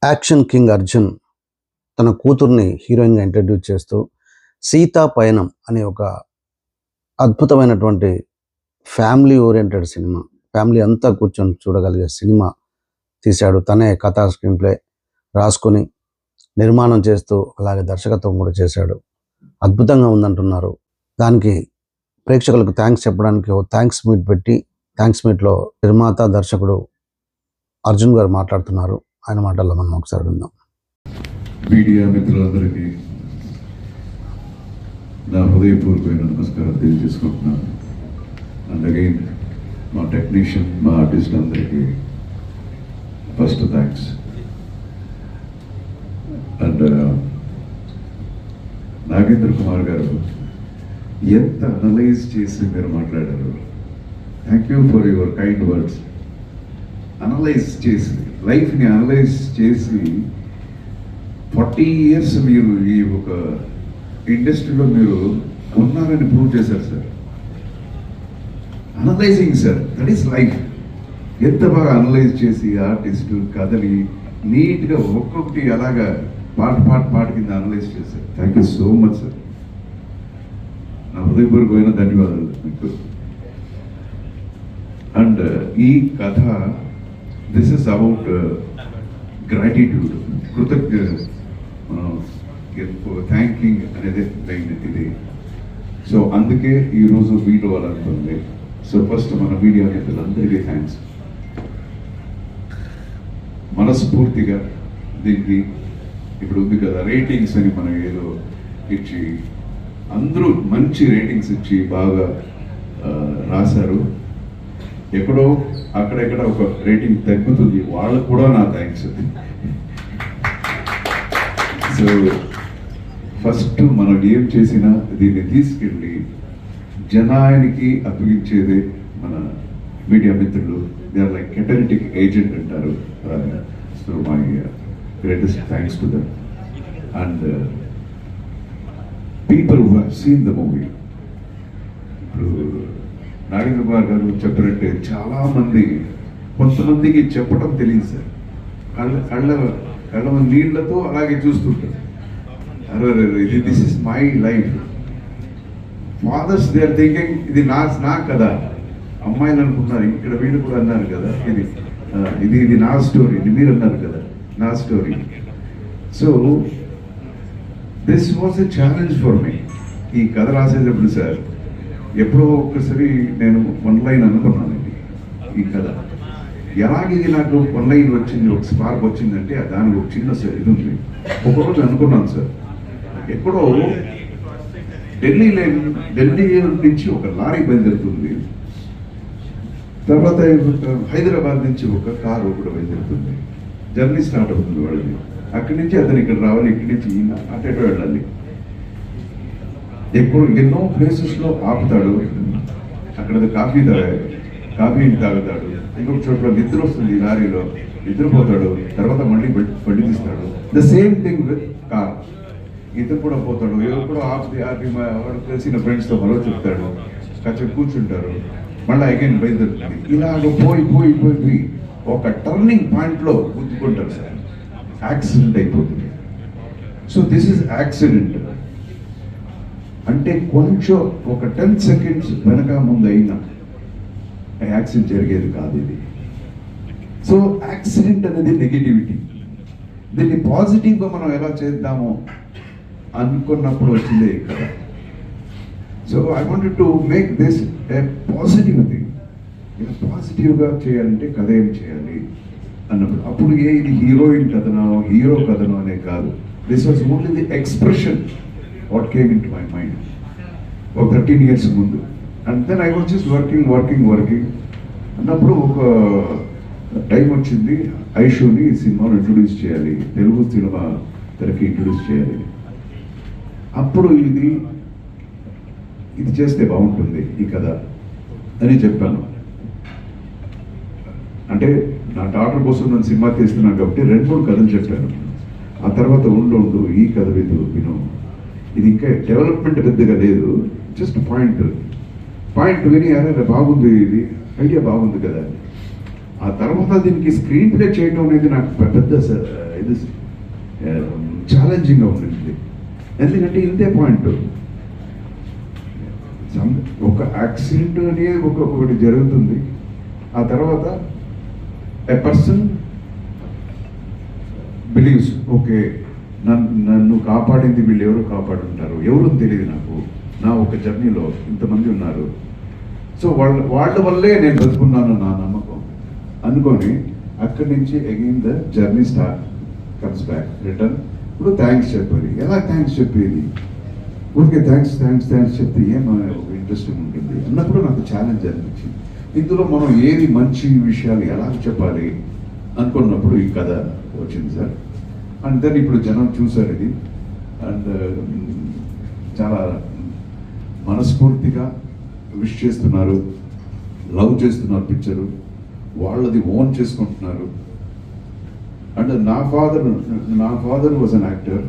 Action king Arjun తన కూతుర్ని హీరోయిన్గా ఇంట్రడ్యూస్ చేస్తూ సీతా పయనం అనే ఒక అద్భుతమైనటువంటి ఫ్యామిలీ ఓరియంటెడ్ సినిమా, ఫ్యామిలీ అంతా కూర్చొని చూడగలిగే సినిమా తీశాడు. తనే కథా స్క్రీన్ ప్లే రాసుకొని నిర్మాణం చేస్తూ అలాగే దర్శకత్వం కూడా చేశాడు. అద్భుతంగా ఉందంటున్నారు. దానికి ప్రేక్షకులకు థ్యాంక్స్ చెప్పడానికి ఓ థ్యాంక్స్ మీట్ పెట్టి, థ్యాంక్స్ మీట్లో నిర్మాత దర్శకుడు అర్జున్ గారు మాట్లాడుతున్నారు. ఆయన మాటల్లో మనం ఒకసారి విందాం. మీడియా మిత్రులందరికీ నా హృదయపూర్వకమైన నమస్కారం తెలియజేసుకుంటున్నాను. అండ్ అగైన్ మా టెక్నీషియన్, మా ఆర్టిస్ట్ అందరికీ first thanks. And Nagendra Kumar గారు ఎంత అనలైజ్ చేసి మీరు మాట్లాడారు. Thank you for your kind words. Analyse చేసి, లైఫ్ని అనలైజ్ చేసి 40 years మీరు ఈ ఒక ఇండస్ట్రీలో మీరు ఉన్నారని ప్రూవ్ చేశారు sir. Analysing sir, that is life. ఎంత బాగా అనలైజ్ చేసి ఆర్టిస్టు కథని నీట్గా ఒక్కొక్కటి అలాగా పాట కింద అనలైజ్ చేశారు. Thank you so much sir. నా హృదయపూర్వకమైన ధన్యవాదాలు మీకు. అండ్ ఈ కథ దిస్ ఇస్ అబౌట్ గ్రాటిట్యూడ్, కృతజ్ఞత, థ్యాంకింగ్ అనేది ఇది. సో అందుకే ఈరోజు మీట్ అవ్వాలనుకుంది. సో ఫస్ట్ మన మీడియా మిత్రులందరికీ థ్యాంక్స్. మనస్ఫూర్తిగా దీనికి ఇప్పుడు ఉంది కదా రేటింగ్స్ అని మనం ఏదో ఇచ్చి అందరూ మంచి రేటింగ్స్ ఇచ్చి బాగా రాశారు. ఎక్కడో అక్కడెక్కడ ఒక రేటింగ్ తగ్గుతుంది, వాళ్ళకు కూడా నా థ్యాంక్స్. సో ఫస్ట్ మనం ఏం చేసినా దీన్ని తీసుకెళ్ళి జనానికి అప్పగించేదే మన మీడియా మిత్రులు. They are like catalytic agent అంటారు. So my greatest thanks to them and people who have seen the movie. ఇప్పుడు నాగేంద్ర కుమార్ గారు చెప్పినట్టే చాలా మంది, కొంతమందికి చెప్పడం తెలియదు సార్. కళ్ళ నీళ్లతో అలాగే చూస్తుంటారు. ఇది this is my life. Fathers they are thinking ఇది నా కదా. అమ్మాయిలు అనుకున్నారు, ఇక్కడ వీళ్ళు కూడా అన్నారు కదా ఇది నా స్టోరీ, ఇది మీరు అన్నారు కదా నా story. So this was a challenge for మీ. ఈ కథ రాసేటప్పుడు సార్ ఎప్పుడో ఒక్కసారి నేను 1 line అనుకున్నానండి. ఈ కథ ఎలాగే నాకు 1 line వచ్చింది, ఒక స్పార్క్ వచ్చిందంటే దానికి ఒక చిన్న ఇది ఉంది. ఒకరోజు అనుకున్నాను సార్, ఎక్కడో ఢిల్లీ నుంచి ఒక లారీ బయలుదేరుతుంది, తర్వాత హైదరాబాద్ నుంచి ఒక కారు కూడా బయలుదేరుతుంది. జర్నీ స్టార్ట్ అవుతుంది వాళ్ళది. అక్కడి నుంచి అతను ఇక్కడ రావాలి, ఇక్కడి నుంచి ఈయన అటు వెళ్ళాలి. ఎప్పుడు ఎన్నో ప్లేసెస్లో ఆపుతాడు. అక్కడ కాఫీ తాగుతాడు. ఇంకొక చోట్ల నిద్ర వస్తుంది, లారీలో నిద్రపోతాడు. తర్వాత మళ్ళీ బండి తీస్తాడు. The same thing with car. ఇతను కూడా పోతాడు, ఎవరు కూడా ఆపి వాడు తెలిసిన ఫ్రెండ్స్తో మరో చెప్తాడు, కొంచెం కూర్చుంటారు, మళ్ళీ అగైన్ బయలుదేరుతుంది. ఇలాగ పోయి ఒక టర్నింగ్ పాయింట్లో గుద్దుకుంటారు సార్. యాక్సిడెంట్ అయిపోతుంది. సో దిస్ ఇస్ యాక్సిడెంట్ అంటే కొంచెం ఒక 10 seconds వెనక ముందు అయినా యాక్సిడెంట్ జరిగేది కాదు ఇది. సో యాక్సిడెంట్ అనేది నెగిటివిటీ. దీన్ని పాజిటివ్గా మనం ఎలా చేద్దామో అనుకున్నప్పుడు వచ్చిందే ఇక్కడ. So I wanted to make this A positive thing. ఇది పాజిటివ్గా చేయాలంటే కథ ఏం చేయాలి అన్నప్పుడు అప్పుడు ఇది హీరోయిన్ కథనో హీరో కథనో అనే కాదు. This was only the expression what came in to my mind ఒక 13 years ముందు. And then I was just working అన్నప్పుడు ఒక టైం వచ్చింది, ఐషుని సినిమాను ఇంట్రొడ్యూస్ చేయాలి, తెలుగు సినిమా తెరకి ఇంట్రొడ్యూస్ చేయాలి. అప్పుడు ఇది చేస్తే బాగుంటుంది ఈ కథ అని చెప్పాను. అంటే నా డాక్టర్ కోసం నేను సినిమా తీస్తున్నాను కాబట్టి 2-3 కథలు చెప్పాను. ఆ తర్వాత ఉండు ఈ కథ విను, ఇది ఇంకా డెవలప్మెంట్ పెద్దగా లేదు, జస్ట్ పాయింట్ విని అరే బాగుంది, ఇది ఐడియా బాగుంది కదా. ఆ తర్వాత దీనికి స్క్రీన్ ప్లే చేయడం అనేది నాకు పెద్ద ఇది ఛాలెంజింగ్గా ఉంటుంది. ఎందుకంటే ఇంతే పాయింట్, ఒక యాక్సిడెంట్ అనేది ఒకటి జరుగుతుంది. ఆ తర్వాత ఎ పర్సన్ బిలీవ్స్, ఓకే నన్ను కాపాడింది వీళ్ళు ఎవరు కాపాడుంటారు, ఎవరు తెలియదు నాకు, నా ఒక జర్నీలో ఇంతమంది ఉన్నారు, సో వాళ్ళ వల్లే నేను బతుకున్నాను నా నమ్మకం అనుకొని అక్కడి నుంచి again the journey start comes back return. ఇప్పుడు థ్యాంక్స్ చెప్పాలి. ఎలా థ్యాంక్స్ చెప్పేది? ఊరికే థ్యాంక్స్ థ్యాంక్స్ థ్యాంక్స్ చెప్తే ఏం ఒక ఇంట్రెస్టింగ్ ఉంటుంది అన్నప్పుడు నాకు ఛాలెంజ్ అనిపించింది. ఇందులో మనం ఏది మంచి విషయాలు ఎలా చెప్పాలి అనుకున్నప్పుడు ఈ కథ వచ్చింది సార్. అండ్ దెన్ ఇప్పుడు జనం చూసారు ఇది, అండ్ చాలా మనస్ఫూర్తిగా విష్ చేస్తున్నారు, లవ్ చేస్తున్నారు పిక్చరు, వాళ్ళది ఓన్ చేసుకుంటున్నారు. అండ్ నా father was an actor,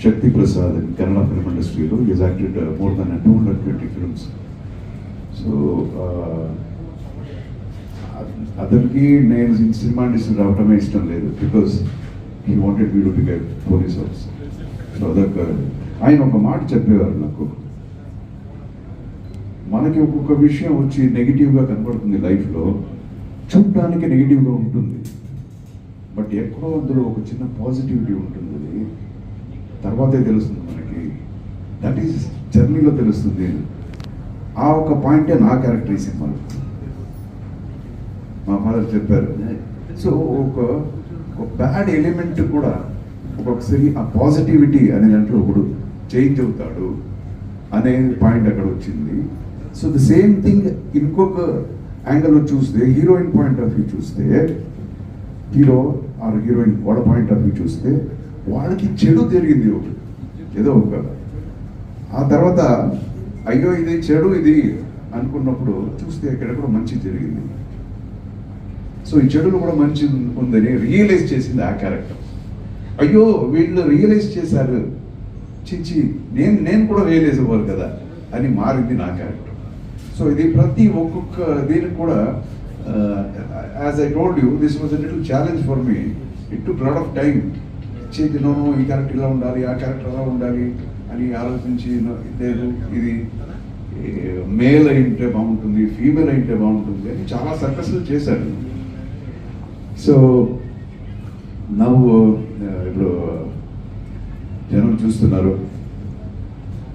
Shakti Prasad in Kannada film ఇండస్ట్రీలో. Is acted more than 220 films. So అతనికి నేను సినిమా ఇండస్ట్రీ రావటమే ఇష్టం లేదు, because he wanted me to become police officer. So అదొక ఆయన ఒక మాట చెప్పేవారు నాకు, మనకి ఒక్కొక్క విషయం వచ్చి నెగిటివ్గా కనబడుతుంది లైఫ్లో, చూడటానికి నెగిటివ్గా ఉంటుంది, బట్ ఎక్కడో అందులో ఒక చిన్న పాజిటివిటీ ఉంటుంది, అది తర్వాతే తెలుస్తుంది మనకి, దట్ ఈస్ జర్నీలో తెలుస్తుంది. ఆ ఒక పాయింటే నా క్యారెక్టర్ ఈ సినిమాలో. మా ఫాదర్ చెప్పారు, సో ఒక బ్యాడ్ ఎలిమెంట్ కూడా ఒక్కొక్కసారి ఆ పాజిటివిటీ అనే దాంట్లో ఒకడు చేంజ్ అవుతాడు అనే పాయింట్ అక్కడ వచ్చింది. సో ద సేమ్ థింగ్ ఇంకొక యాంగిల్లో చూస్తే, హీరోయిన్ పాయింట్ ఆఫ్ వ్యూ చూస్తే, హీరో ఆర్ హీరోయిన్ వాళ్ళ పాయింట్ ఆఫ్ వ్యూ చూస్తే, వాళ్ళకి చెడు జరిగింది ఒకటి ఏదో ఒక, ఆ తర్వాత అయ్యో ఇది చెడు ఇది అనుకున్నప్పుడు చూస్తే ఇక్కడ కూడా మంచి జరిగింది. సో ఈ చెడులో కూడా మంచి ఉందని రియలైజ్ చేసింది ఆ క్యారెక్టర్. అయ్యో వీళ్ళు రియలైజ్ చేశారు, చిచ్చి నేను కూడా రియలైజ్ అవ్వాలి కదా అని మారింది నా క్యారెక్టర్. సో ఇది ప్రతి ఒక్కొక్క దీనికి కూడా, as I told you, this was a little challenge for me. It took lot of time. No ఈ క్యారెక్టర్ ఇలా ఉండాలి, ఆ క్యారెక్టర్ అలా ఉండాలి అని ఆలోచించి, లేదు ఇది మేల్ అయింటే బాగుంటుంది, ఫీమేల్ అయింటే బాగుంటుంది అని చాలా సర్కస్లు చేశాను. సో నవ్వు ఇప్పుడు జనం చూస్తున్నారు.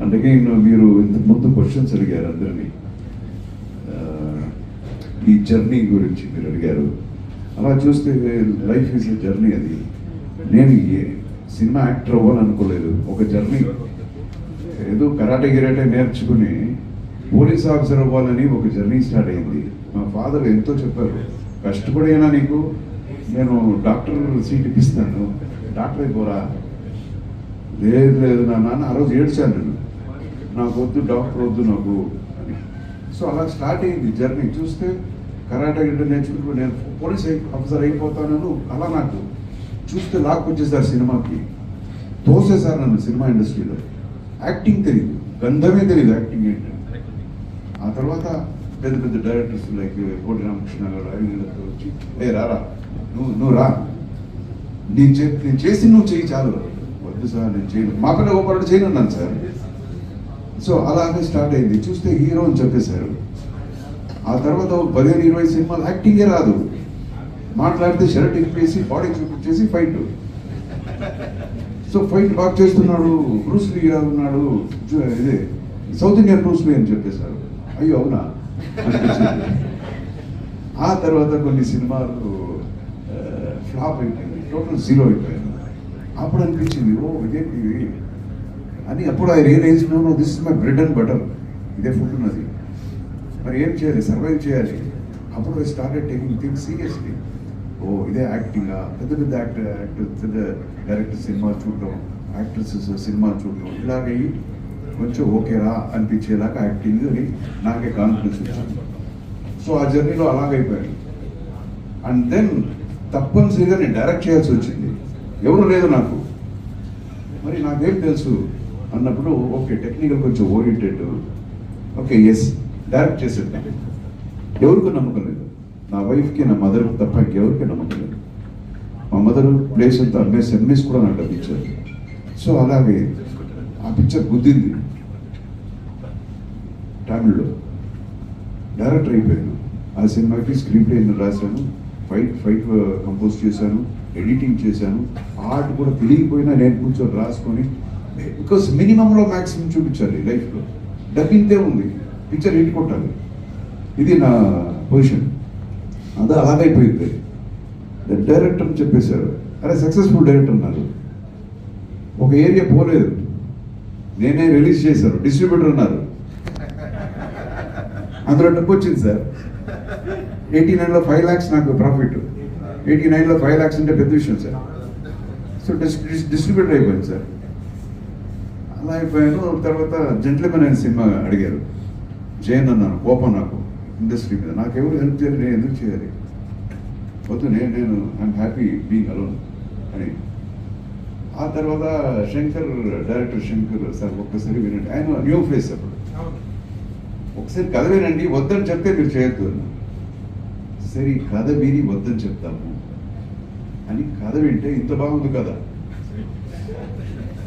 అందుకే మీరు ఇంతకుముందు క్వశ్చన్స్ అడిగారు అందరినీ, ఈ జర్నీ గురించి మీరు అడిగారు. అలా చూస్తే లైఫ్ ఈజ్ ఎ జర్నీ. అది నేను సినిమా యాక్టర్ అవ్వాలనుకోలేదు, ఒక జర్నీ. ఏదో కరాటే గిరాటే నేర్చుకుని పోలీస్ ఆఫీసర్ అవ్వాలని ఒక జర్నీ స్టార్ట్ అయింది. మా ఫాదర్ ఎంతో చెప్పారు, కష్టపడైనా నీకు నేను డాక్టర్ సీట్ ఇప్పిస్తాను, డాక్టర్ అయిపోరా. లేదు నా నాన్న ఆ రోజు ఏడ్చాను, నేను నాకు వద్దు డాక్టర్ వద్దు నాకు అని. సో అలా స్టార్ట్ అయింది జర్నీ. చూస్తే కరాటే గిట్ట నేర్చుకుంటూ నేను పోలీస్ ఆఫీసర్ అయిపోతానని అలా నాకు చూస్తే లాక్కొచ్చేసారు సినిమాకి, తోసేసారు నన్ను సినిమా ఇండస్ట్రీలో. యాక్టింగ్ తెలియదు, గంధమే తెలియదు యాక్టింగ్ ఏంటంటే. ఆ తర్వాత పెద్ద పెద్ద డైరెక్టర్స్ లైక్ కోటి రామకృష్ణ గారు ఆయనతో వచ్చి, రారా నువ్వు రా, నేను చేసి నువ్వు చెయ్యి చాలు. వద్దు సార్ నేను చేయను, మా పిల్ల గోపాలు చేయను అన్నాను సార్. సో అలాగే స్టార్ట్ అయింది. చూస్తే హీరో అని చెప్పేశారు. ఆ తర్వాత 15-20 సినిమాలు యాక్టింగే రాదు, మాట్లాడితే షర్ట్ ఇప్పేసి బాడీ చూపించేసి ఫైట్. సో ఫైట్ బాగా చేస్తున్నాడు, బ్రూస్ లీ ఉన్నాడు, ఇదే సౌత్ ఇండియన్ బ్రూస్ లీ అని చెప్పేశారు. అయ్యో అవునా అనిపించింది. ఆ తర్వాత కొన్ని సినిమాలు ఫ్లాప్ అయిపోయింది, టోటల్ జీరో అయిపోయింది. అప్పుడు అనిపించింది, ఓ ఇదేంటి ఇది అని. అప్పుడు I realise, no this is my bread and butter, ఇదే ఫుడ్ ఉన్నది, మరి ఏం చేయాలి, సర్వైవ్ చేయాలి. అప్పుడు I started taking things seriously. ఓ ఇదే యాక్టింగా, పెద్ద పెద్ద పెద్ద డైరెక్టర్ సినిమా చూడటం, యాక్ట్రెస్ సినిమా చూడటం, ఇలాగే కొంచెం ఓకేరా అనిపించేలాగా యాక్టింగ్ అని నాకే కాన్ఫిడెన్స్ వచ్చింది. సో ఆ జర్నీలో అలాగైపోయాను. అండ్ దెన్ తప్పనిసరిగా నేను డైరెక్ట్ చేయాల్సి వచ్చింది, ఎవరు లేదు నాకు, మరి నాకేం తెలుసు అన్నప్పుడు ఓకే టెక్నికల్ కొంచెం ఓరియంటెడ్, ఓకే ఎస్ డైరెక్ట్ చేసేద్దాం. ఎవరికి నమ్మకం లేదు, నా వైఫ్కి నా మదర్కి తప్ప ఇంకెవరికి నమ్మకం లేదు. మా మదర్ ప్లేస్ అంతా అమ్మేసి కూడా నాకు అది ఇచ్చారు. సో అలాగే ఆ పిక్చర్ గుద్దింది. తమిళ్లో డైరెక్టర్ అయిపోయాను. ఆ సినిమాకి స్క్రీన్ ప్లే రాశాను, ఫైట్ కంపోజ్ చేశాను, ఎడిటింగ్ చేశాను. ఆర్ట్ కూడా తెలియకపోయినా నేను కూర్చొని రాసుకొని, బికాస్ మినిమంలో మ్యాక్సిమం చూపించాలి లైఫ్లో. డబ్బింగ్తే ఉంది, పిక్చర్ హిట్ కొట్టాలి, ఇది నా పొజిషన్. అంతా అలాగైపోయింది. డైరెక్టర్ అని చెప్పేశారు. అరే సక్సెస్ఫుల్ డైరెక్టర్ అన్నారు. ఒక ఏరియా పోలేదు, నేనే రిలీజ్ చేశాను, డిస్ట్రిబ్యూటర్ అన్నారు. అందులో డబ్బు వచ్చింది సార్. 89లో 5 lakhs నాకు ప్రాఫిట్. 89లో 5 lakhs అంటే పెద్ద విషయం సార్. సో డిస్ట్రిబ్యూటర్ అయిపోయింది సార్. అలా అయిపోయాను. తర్వాత జెంట్లమెన్ అనే సినిమా అడిగారు, చేయను అన్నాను. కోపం నాకు ఇండస్ట్రీ మీద, నాకెవరు హెల్ప్ చేయాలి, నేను ఎందుకు చేయాలి, వద్దు, నేను ఐఎమ్ హ్యాపీ బీయింగ్ అలోన్ అని. ఆ తర్వాత డైరెక్టర్ శంకర్ సార్ ఒక్కసారి వినండి, ఆయన న్యూ ఫేస్ అప్పుడు, ఒకసారి కథ వినండి, వద్దని చెప్తే మీరు చేయొద్దు అన్న. సరే కథ విని వద్దని చెప్తాము అని కథ వింటే ఇంత బాగుంది కదా,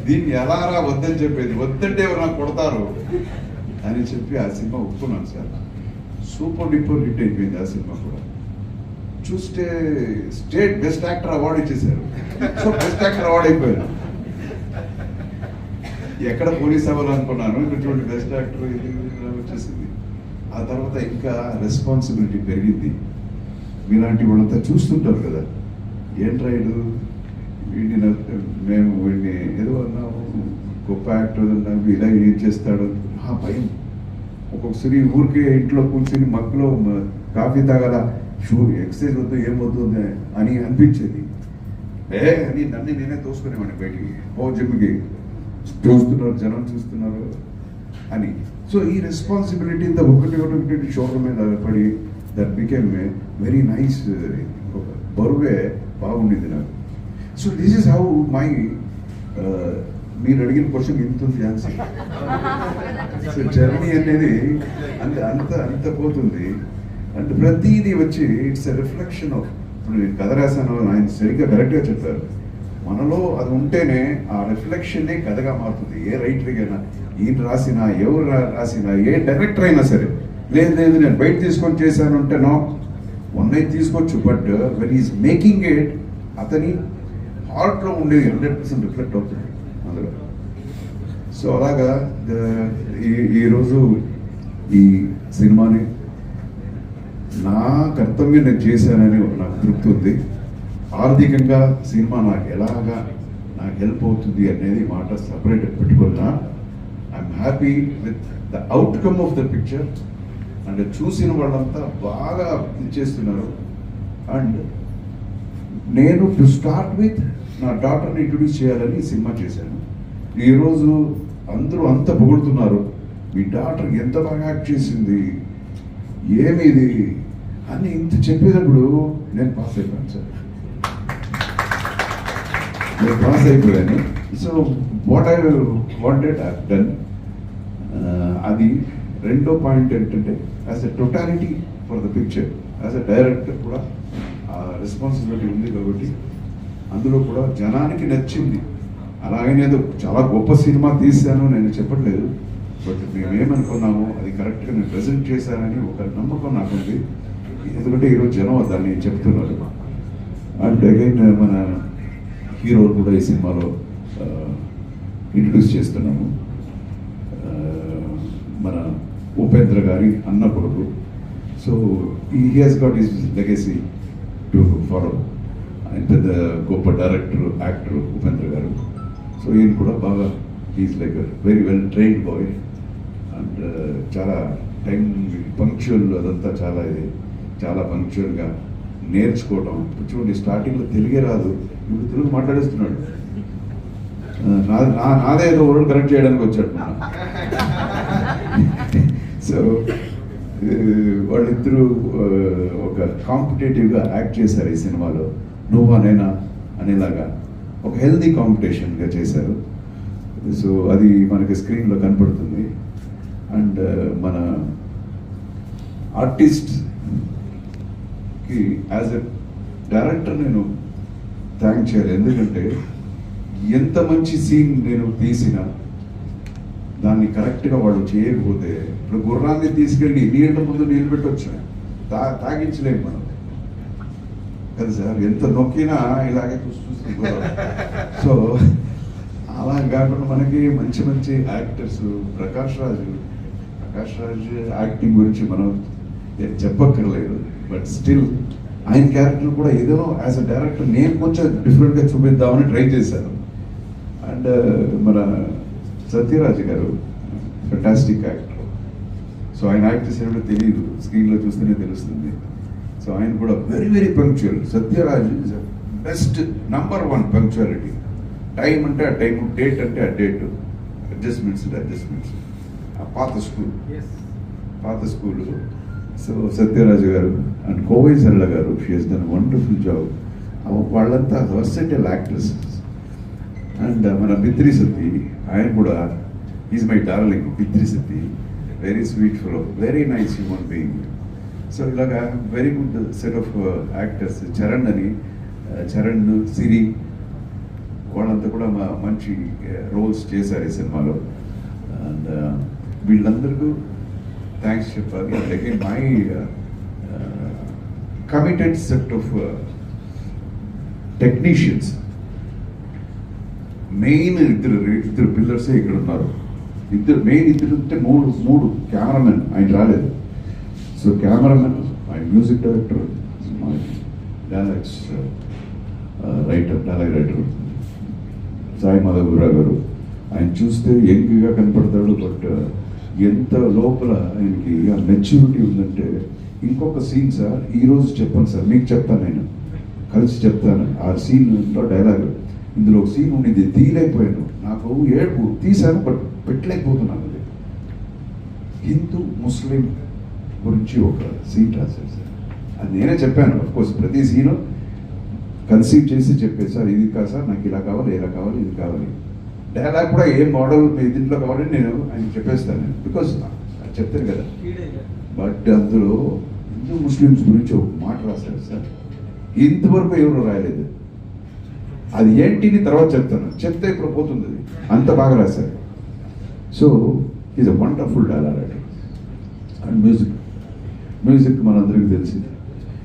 దీన్ని ఎలా రా వద్దని చెప్పేది, వద్దంటే ఎవరు నాకు కొడతారు అని చెప్పి ఆ సినిమా ఒప్పుకున్నాను సార్. సూపర్ డూపర్ హిట్ అయిపోయింది ఆ సినిమా కూడా. చూస్తే స్టేట్ బెస్ట్ యాక్టర్ అవార్డు ఇచ్చేసారు. సో బెస్ట్ యాక్టర్ అవార్డు అయిపోయాను. ఎక్కడ పోలీస్ అవ్వాలనుకున్నాను, ఇటువంటి బెస్ట్ యాక్టర్ ఇది వచ్చేసింది. ఆ తర్వాత ఇంకా రెస్పాన్సిబిలిటీ పెరిగింది. మీలాంటి వాళ్ళంతా చూస్తుంటారు కదా, ఏంట్రాయుడు వీడిని, మేము వీడిని ఏదో అన్నాము, గొప్ప యాక్టర్ అన్నాము, ఇలా ఏం చేస్తాడు ఆ భయం. ఒక్కొక్కసారి ఊరికే ఇంట్లో కూర్చొని మక్కులో కాఫీ తాగాల, ఎక్సర్సైజ్ వద్దు ఏం వద్దు అని అనిపించేది. అని నన్ను నేనే తోసుకునేవాడిని బయటికి, జిమ్కి, చూస్తున్నారు జనం చూస్తున్నారు అని. సో ఈ రెస్పాన్సిబిలిటీ ఇంత ఒకటి షోల్డర్ మీద పడి, దట్ బికేమ్ వెరీ నైస్. బరువే బాగుండేది నాకు. So this is how my, మీరు అడిగిన క్వశ్చన్ ఇంత ఉంది ఆన్సర్. సో జర్నీ అనేది అంత పోతుంది. అంటే ప్రతిదీ వచ్చి ఇట్స్ ఎ రిఫ్లెక్షన్ ఆఫ్, ఇప్పుడు నేను కథ రాశాను, ఆయన సరిగ్గా కరెక్ట్గా చెప్పారు, మనలో అది ఉంటేనే ఆ రిఫ్లెక్షన్నే కథగా మారుతుంది. ఏ రైటర్కైనా, ఈయన రాసినా, ఎవరు రాసినా, ఏ డైరెక్టర్ అయినా సరే, లేదు నేను బయట తీసుకొని చేశాను అంటే నో, వన్ తీసుకోవచ్చు, but when is making it అతని హార్ట్లో ఉండేది 100% రిఫ్లెక్ట్ అవుతుంది అందులో. సో అలాగా ఈరోజు ఈ సినిమాని నా కర్తవ్యం నేను చేశానని నాకు తృప్తి ఉంది. ఆర్థికంగా సినిమా నాకు హెల్ప్ అవుతుంది అనేది మాట సపరేట్ పెట్టుకున్నా. I'm happy with the outcome of the picture. And చూసిన వాళ్ళంతా బాగా ఇచ్చేస్తున్నారు. అండ్ నేను టు స్టార్ట్ విత్ నా డాటర్ని ఇంట్రొడ్యూస్ చేయాలని సినిమా చేశాను. ఈరోజు అందరూ అంత పొగుడుతున్నారు, మీ డాటర్ ఎంత బాగా యాక్ట్ చేసింది, ఏమిది అని ఇంత చెప్పేటప్పుడు నేను పాస్ అయిపోయాను సార్. నేను పాస్ అయిపోయాను. So what I wanted I done. అది రెండో పాయింట్ ఏంటంటే, as a totality for the picture, as a director కూడా ఆ రెస్పాన్సిబిలిటీ ఉంది కాబట్టి అందులో కూడా జనానికి నచ్చింది. అలాగనేదో చాలా గొప్ప సినిమా తీశాను నేను చెప్పట్లేదు, బట్ మేమేమనుకున్నామో అది కరెక్ట్గా నేను ప్రజెంట్ చేశానని ఒక నమ్మకం నాకుంది. ఎందుకంటే ఈరోజు జనం దాన్ని చెప్తున్నారు. అండ్ అగైన్ మన హీరోలు కూడా ఈ సినిమాలో ఇంట్రడ్యూస్ చేస్తున్నాము. మన ఉపేంద్ర గారి అన్న కొడుకు. So he has got his legacy to follow. ఆయన పెద్ద గొప్ప డైరెక్టర్, యాక్టర్ ఉపేంద్ర గారు. సో ఈయన కూడా బాగా, he's like very well trained boy. And చాలా టైం పంక్చువల్, అదంతా చాలా పంక్చువల్గా నేర్చుకోవడం. చూడండి, స్టార్టింగ్లో తెలుగే రాదు, ఇప్పుడు తెలుగు మాట్లాడేస్తున్నాడు. నాదే ఏదో వర్డ్ కరెక్ట్ చేయడానికి వచ్చాడు. సో వాళ్ళిద్దరూ ఒక కాంపిటేటివ్గా యాక్ట్ చేశారు ఈ సినిమాలో. నువ్వా నేనా అనేలాగా ఒక హెల్దీ కాంపిటీషన్గా చేశారు. సో అది మనకి స్క్రీన్లో కనపడుతుంది. అండ్ మన ఆర్టిస్ట్కి యాజ్ ఎ డైరెక్టర్ నేను థ్యాంక్ చేయాలి. ఎందుకంటే ఎంత మంచి సీన్ నేను తీసినా దాన్ని కరెక్ట్గా వాళ్ళు చేయకపోతే, ఇప్పుడు గుర్రాన్ని తీసుకెళ్ళి నీళ్ళ ముందు నీళ్ళు పెట్టవచ్చు, తాగించలేము మనం కదా సార్. ఎంత నొక్కినా ఇలాగే చూస్తుంది. సో అలా కాకుండా మనకి మంచి మంచి యాక్టర్స్, ప్రకాష్ రాజ్ యాక్టింగ్ గురించి మనం చెప్పక్కర్లేదు. బట్ స్టిల్ ఆయన క్యారెక్టర్ కూడా ఏదో యాజ్ అ డైరెక్టర్ నేను కొంచెం డిఫరెంట్గా చూపిద్దామని ట్రై చేశాను. అండ్ మన సత్యరాజ్ గారు ఫెంటాస్టిక్ యాక్టర్. సో ఆయన యాక్ట్ చేసినప్పుడు తెలియదు, స్క్రీన్లో చూస్తేనే తెలుస్తుంది. సో ఆయన కూడా very very punctual. Sathyaraj is best #1 punctuality. Time అంటే ఆ టైం, డేట్ అంటే ఆ డేట్, అడ్జస్ట్మెంట్స్ పాత స్కూలు. సో సత్యరాజు గారు అండ్ కోవై సరళ గారు, she has done wonderful job. వాళ్ళంతా వర్సటైల్ యాక్టర్స్. అండ్ మన బిత్రి సత్తి, ఆయన కూడా is my darling. Bithri Satti very sweet fellow, very nice human being. So ఇలాగా very good set of actors. Charan, Siri, వాళ్ళంతా కూడా మంచి రోల్స్ చేశారు ఈ సినిమాలో. అండ్ వీళ్ళందరికీ థ్యాంక్స్ చెప్పాలి. And again my committed set of technicians. Main ఇద్దరు పిల్లర్సే ఇక్కడ ఉన్నారు. ఇద్దరు అంటే మూడు కెమెరామెన్. ఆయన రాలేదు. So cameraman, my music director, my dialogue writer Sai Madhavarao గారు. ఆయన చూస్తే యంగ్గా కనపడతాడు, బట్ ఎంత లోపల ఆయనకి ఆ మెచ్యూరిటీ ఉందంటే. ఇంకొక సీన్ సార్, ఈరోజు చెప్పాను సార్, మీకు చెప్తాను, నేను కలిసి చెప్తాను. ఆ సీన్లో డైలాగ్, ఇందులో ఒక సీన్ ఉండింది, తీయలేకపోయాను. నాకు ఏడుపు తీశాను, బట్ పెట్టలేకపోతున్నాను. అది హిందూ ముస్లిం గురించి ఒక సీన్ రాశారు సార్. అది నేనే చెప్పాను. అఫ్కోర్స్ ప్రతి సీను కన్సీవ్ చేసి చెప్పేది, సార్ ఇది కాదు సార్, నాకు ఇలా కావాలి, ఇలా కావాలి, ఇది కావాలి. డైలాగ్ కూడా ఏ మోడల్ మీ దీంట్లో కావాలని నేను ఆయన చెప్పేస్తాను, బికాస్ చెప్తాను కదా. బట్ అందులో హిందూ ముస్లిమ్స్ గురించి ఒక మాట రాశారు సార్, ఇంతవరకు ఎవరు రాయలేదు. అది ఏంటిని తర్వాత చెప్తే ఇప్పుడు పోతుంది. అది అంత బాగా రాశారు. So is a wonderful dialogue writer. And music మనందరికీ తెలిసింది.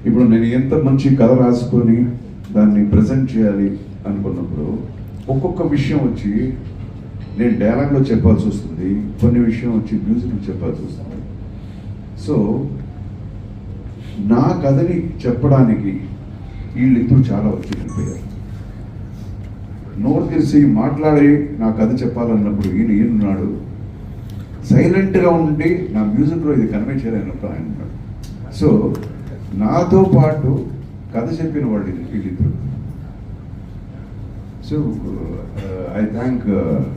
ఇప్పుడు నేను ఎంత మంచి కథ రాసుకొని దాన్ని ప్రజెంట్ చేయాలి అనుకున్నప్పుడు ఒక్కొక్క విషయం వచ్చి నేను డైలాగ్లో చెప్పాల్సి వస్తుంది, కొన్ని విషయం వచ్చి మ్యూజిక్లో చెప్పాల్సి వస్తుంది. సో నా కథని చెప్పడానికి వీళ్ళిద్దరూ చాలా వచ్చి వెళ్ళిపోయారు. నోరు తెరిచి మాట్లాడి నా కథ చెప్పాలన్నప్పుడు ఈయనున్నాడు, సైలెంట్గా ఉండి నా మ్యూజిక్లో ఇది కన్వే చేయాలన్నప్పుడు ఆయన ఉన్నాడు. సో నాతో పాటు కథ చెప్పిన వాళ్ళు వీళ్ళిద్దరు. So I thank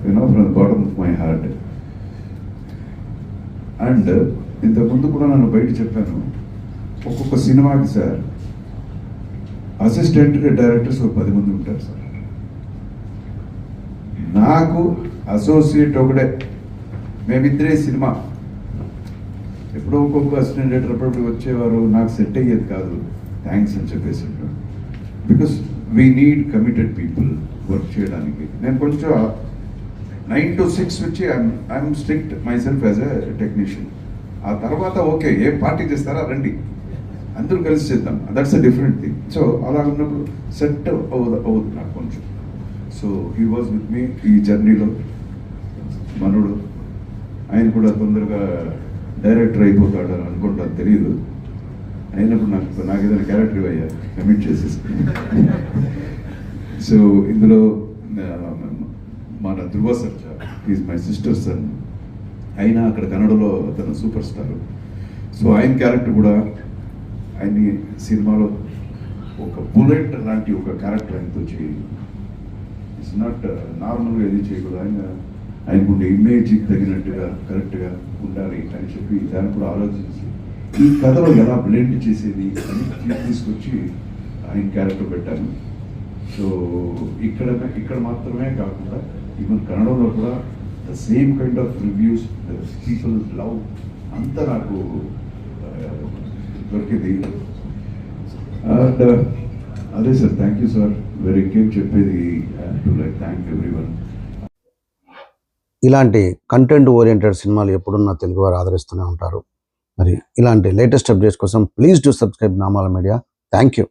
from the bottom of my heart. And ఇంతకుముందు కూడా నన్ను బయట చెప్పాను, ఒక్కొక్క సినిమాకి సార్ అసిస్టెంట్ డైరెక్టర్స్ ఒక 10 మంది ఉంటారు సార్. నాకు అసోసియేట్ ఒకడే. మేమిద్దరే సినిమా. ఎప్పుడో ఒక్కొక్క అసిస్టెంట్ డైరెక్టర్ అప్పుడప్పుడు వచ్చేవారు, నాకు సెట్ అయ్యేది కాదు. థ్యాంక్స్ అని చెప్పేసి, because we need committed people work చేయడానికి. నేను కొంచెం 9 to 6 వచ్చి I'm strict my self as a technician. ఆ తర్వాత ఓకే, ఏ పార్టీ చేస్తారా రండి, అందరూ కలిసి చేద్దాం, that's a different thing. So అలా ఉన్నప్పుడు సెట్ అవుతుంది నాకు కొంచెం. So he was with me ఈ జర్నీలో. మనోడు ఆయన కూడా తొందరగా డైరెక్టర్ అయిపోతాడు అని అనుకుంటాను, తెలియదు. అయినప్పుడు నాకు ఏదైనా క్యారెక్టర్ అయ్యా కమిట్ చేసేసుకుని. సో ఇందులో మన Dhruva Sarja is my sister son. అయినా అక్కడ కన్నడలో తన సూపర్ స్టార్. సో ఆయన క్యారెక్టర్ కూడా ఆయన్ని సినిమాలో ఒక బుల్లెట్ లాంటి ఒక క్యారెక్టర్ ఆయనతో చేయాలి. ఇట్స్ నాట్ నార్మల్గా ఏది చేయకూడదు. ఆయనకుండే ఇమేజ్కి తగినట్టుగా కరెక్ట్గా ఉండాలి అని చెప్పి దాన్ని కూడా ఆలోచించి ఈ కథలో ఎలా బ్లెండ్ చేసేది అని తీసుకొచ్చి ఆయన క్యారెక్టర్ పెట్టాను. సో ఇక్కడ మాత్రమే కాకుండా ఈవెన్ కన్నడలో కూడా the same kind of reviews, the people love అంతా నాకు దొరికింది. అండ్ అదే sir, thank you sir. Very ఇంకేం చెప్పేది, టు లైక్ థ్యాంక్ ఎవ్రీవన్. ఇలాంటి కంటెంట్ ఓరియంటెడ్ సినిమాలు ఎప్పుడున్నా తెలుగు వారు ఆదరిస్తూనే ఉంటారు. మరి ఇలాంటి లేటెస్ట్ అప్డేట్స్ కోసం please do subscribe Namala media. Thank you.